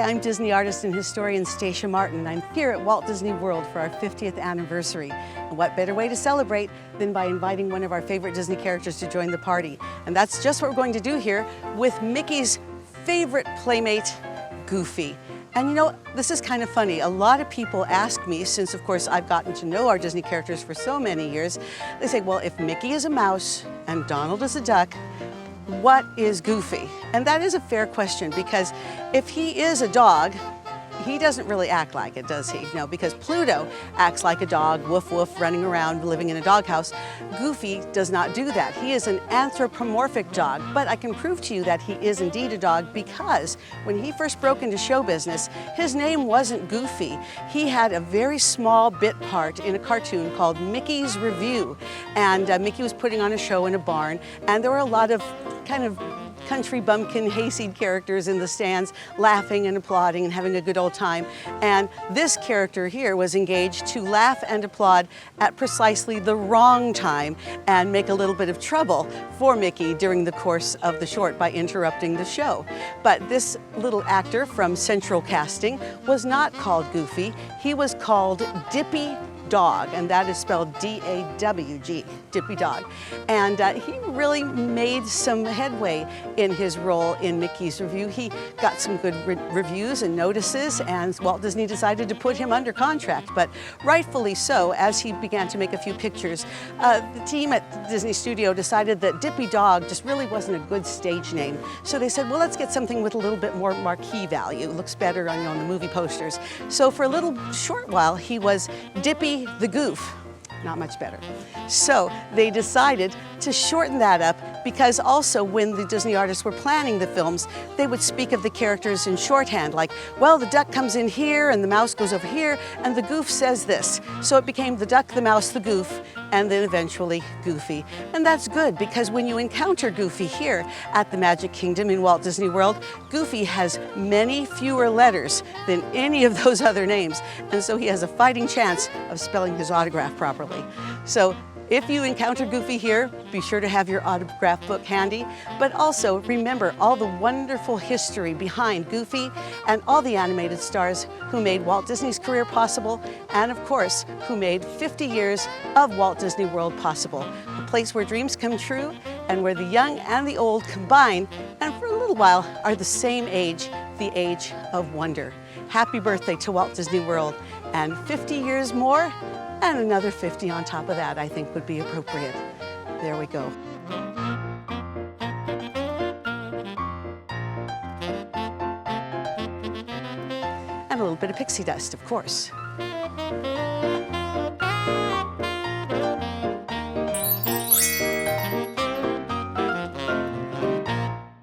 I'm Disney artist and historian Stacia Martin. I'm here at Walt Disney World for our 50th anniversary. And what better way to celebrate than by inviting one of our favorite Disney characters to join the party. And that's just what we're going to do here with Mickey's favorite playmate, Goofy. And you know, this is kind of funny. A lot of people ask me, since of course I've gotten to know our Disney characters for so many years, they say, well, if Mickey is a mouse and Donald is a duck, what is Goofy? And that is a fair question, because if he is a dog, he doesn't really act like it, does he? No, because Pluto acts like a dog, woof woof, running around, living in a doghouse. Goofy does not do that. He is an anthropomorphic dog, but I can prove to you that he is indeed a dog, because when he first broke into show business, his name wasn't Goofy. He had a very small bit part in a cartoon called Mickey's Review, and Mickey was putting on a show in a barn, and there were a lot of kind of country bumpkin hayseed characters in the stands laughing and applauding and having a good old time. And this character here was engaged to laugh and applaud at precisely the wrong time and make a little bit of trouble for Mickey during the course of the short by interrupting the show. But this little actor from Central Casting was not called Goofy. He was called Dippy Dog, and that is spelled D-A-W-G, Dippy Dog. And he really made some headway in his role in Mickey's Review. He got some good reviews and notices, and Walt Disney decided to put him under contract, but rightfully so. As he began to make a few pictures, the team at Disney Studio decided that Dippy Dog just really wasn't a good stage name. So they said, well, let's get something with a little bit more marquee value. It looks better on, on the movie posters. So for a little short while, he was Dippy the Goof. Not much better. So they decided to shorten that up, because also when the Disney artists were planning the films, they would speak of the characters in shorthand, like, well, the duck comes in here and the mouse goes over here and the goof says this. So it became the duck, the mouse, the goof, and then eventually Goofy. And that's good, because when you encounter Goofy here at the Magic Kingdom in Walt Disney World, Goofy has many fewer letters than any of those other names. And so he has a fighting chance of spelling his autograph properly. So if you encounter Goofy here, be sure to have your autograph book handy, but also remember all the wonderful history behind Goofy and all the animated stars who made Walt Disney's career possible, and of course, who made 50 years of Walt Disney World possible, a place where dreams come true and where the young and the old combine, and for a little while are the same age, the age of wonder. Happy birthday to Walt Disney World, and 50 years more, and another 50 on top of that, I think would be appropriate. There we go. And a little bit of pixie dust, of course.